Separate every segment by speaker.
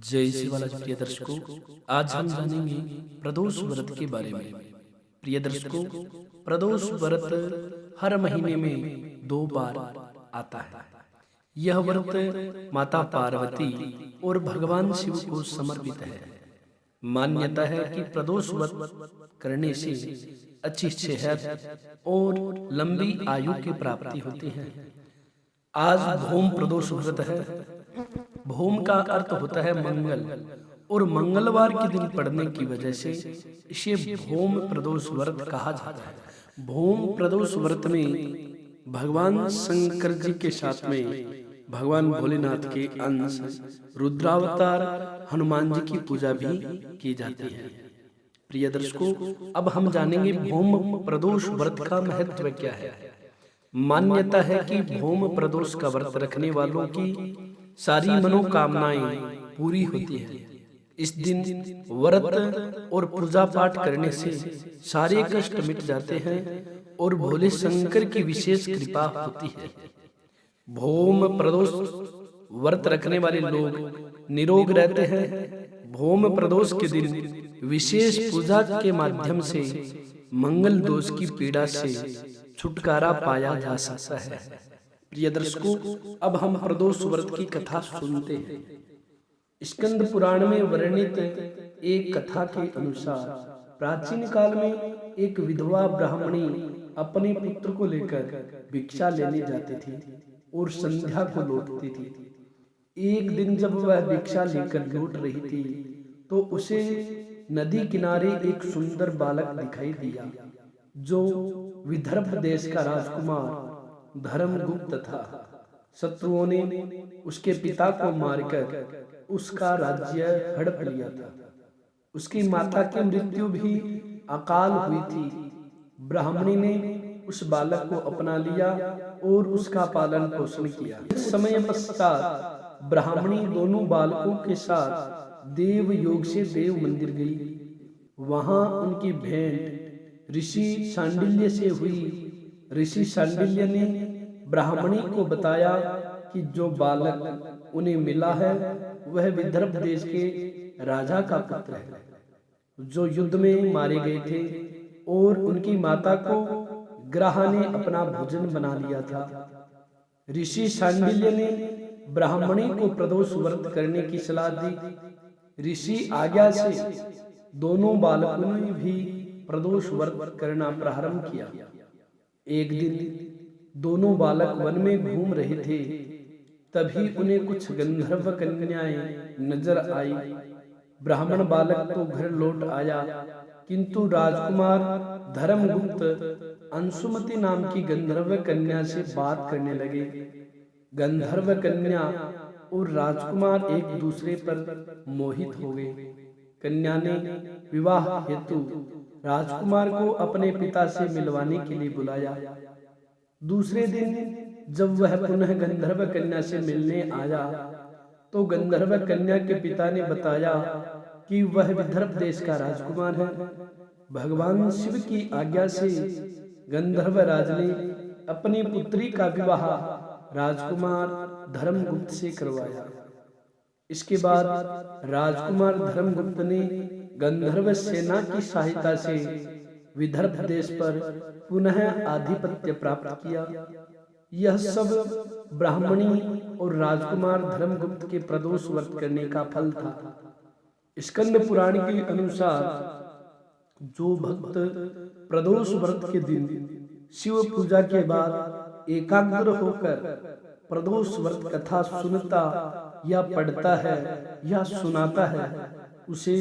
Speaker 1: जय श्री बालाजी प्रिय दर्शकों, आज हम जानेंगे प्रदोष व्रत के बारे में। प्रिय दर्शकों, प्रदोष व्रत हर महीने में 2 बार आता है। यह व्रत माता पार्वती और भगवान शिव को समर्पित है। मान्यता है कि प्रदोष व्रत करने से अच्छी सेहत और लंबी आयु की प्राप्ति होती है। आज भूम प्रदोष व्रत है। भूम का अर्थ होता है मंगल, और मंगलवार के दिन पड़ने की वजह से इसे भूम प्रदोष व्रत कहा जाता है। भूम प्रदोष व्रत में भगवान शंकर जी के साथ में भगवान भोलेनाथ के अंश रुद्रावतार हनुमान जी की पूजा भी की जाती है। प्रिय दर्शकों, अब हम जानेंगे भूम प्रदोष व्रत का महत्व क्या है। मान्यता है कि भूम प्रदोष का व्रत रखने वालों की सारी मनोकामनाएं पूरी होती है। इस दिन व्रत और पूजा पाठ करने से सारे कष्ट मिट जाते हैं और भोले शंकर की विशेष कृपा होती है। भूम प्रदोष व्रत रखने वाले लोग निरोग रहते हैं। भूम प्रदोष के दिन विशेष पूजा के माध्यम से मंगल दोष की पीड़ा से छुटकारा पाया जा सकता है। प्रिय दर्शकों, अब हम प्रदोष व्रत की कथा सुनते हैं। स्कंद पुराण में वर्णित एक कथा के अनुसार प्राचीन काल में एक विधवा ब्राह्मणी अपने पुत्र को लेकर भिक्षा लेने जाती थी और संध्या को लौटती थी। एक दिन जब वह भिक्षा लेकर लौट रही थी तो उसे नदी किनारे एक सुंदर बालक दिखाई दिया, जो विदर्भ देश का राजकुमार धर्मगुप्त था। शत्रुओं ने उसके पिता को मारकर उसका राज्य हड़प लिया था। उसकी माता की मृत्यु भी अकाल हुई थी। ब्राह्मणी ने उस बालक को अपना लिया और उसका पालन पोषण किया। इस समय पश्चात ब्राह्मणी दोनों बालकों के साथ देव योग से देव मंदिर गई। वहां उनकी भेंट ऋषि शांडिल्य से हुई। ऋषि शांडिल्य ने ब्राह्मणी को बताया कि जो बालक उन्हें मिला है वह विदर्भ देश के राजा का पुत्र है, जो युद्ध में मारे गए थे, और उनकी माता को ग्रह ने अपना भोजन बना लिया था। ऋषि शांडिल्य ने ब्राह्मणी को प्रदोष व्रत करने की सलाह दी। ऋषि आज्ञा से दोनों बालकों ने भी प्रदोष व्रत करना प्रारंभ किया। एक दिन दोनों बालक वन में घूम रहे थे, तभी उन्हें कुछ गंधर्व कन्याएं नजर आई। ब्राह्मण बालक तो घर लौट आया, किंतु राजकुमार धर्मगुप्त अंशुमति नाम की गंधर्व कन्या से बात करने लगे। गंधर्व कन्या और राजकुमार एक दूसरे पर मोहित हो गए। कन्या ने विवाह हेतु राजकुमार को अपने पिता से मिलवाने के लिए बुलाया। दूसरे दिन जब वह पुनः गंधर्व कन्या से मिलने आया तो गंधर्व कन्या के पिता ने बताया कि वह विदर्भ देश का राजकुमार है। भगवान शिव की आज्ञा से गंधर्व राज ने अपनी पुत्री का विवाह राजकुमार धर्मगुप्त से करवाया। इसके बाद राजकुमार धर्मगुप्त ने गंधर्व सेना की सहायता से विदर्भ देश पर पुनः आधिपत्य प्राप्त किया। यह सब ब्राह्मणी और राजकुमार धर्मगुप्त के प्रदोष व्रत करने का फल था। स्कंद पुराण के अनुसार जो भक्त प्रदोष व्रत के दिन शिव पूजा के बाद एकाग्र होकर प्रदोष व्रत कथा सुनता या पढ़ता है या सुनाता है, उसे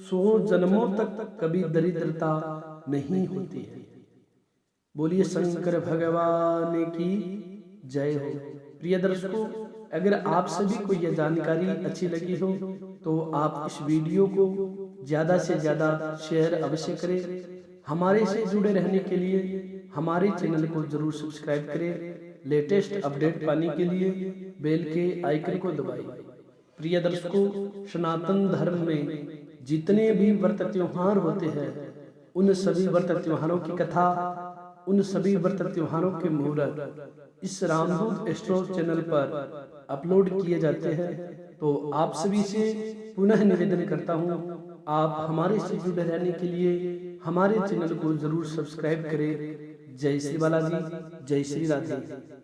Speaker 1: 100 जन्मों तक कभी दरिद्रता नहीं होती है। बोलिए शंकर भगवान की जय हो। प्रिय दर्शकों, अगर आप सभी को यह जानकारी अच्छी लगी हो तो आप इस वीडियो को ज्यादा से ज्यादा शेयर अवश्य करें। हमारे से जुड़े रहने के लिए हमारे चैनल को जरूर सब्सक्राइब करें। लेटेस्ट अपडेट पाने के लिए बेल के आइकन को दबाएं। प्रिय दर्शकों, सनातन धर्म में जितने भी व्रत त्योहार होते हैं, उन सभी व्रत त्योहारों की कथा उन सभी व्रत त्योहारों के मुहूर्त इस रामदूत एस्ट्रो चैनल पर अपलोड किए जाते हैं। तो आप सभी से पुनः निवेदन करता हूँ, आप हमारे से जुड़े रहने के लिए हमारे चैनल को जरूर सब्सक्राइब करें। जय श्री बालाजी, जय श्री राधे।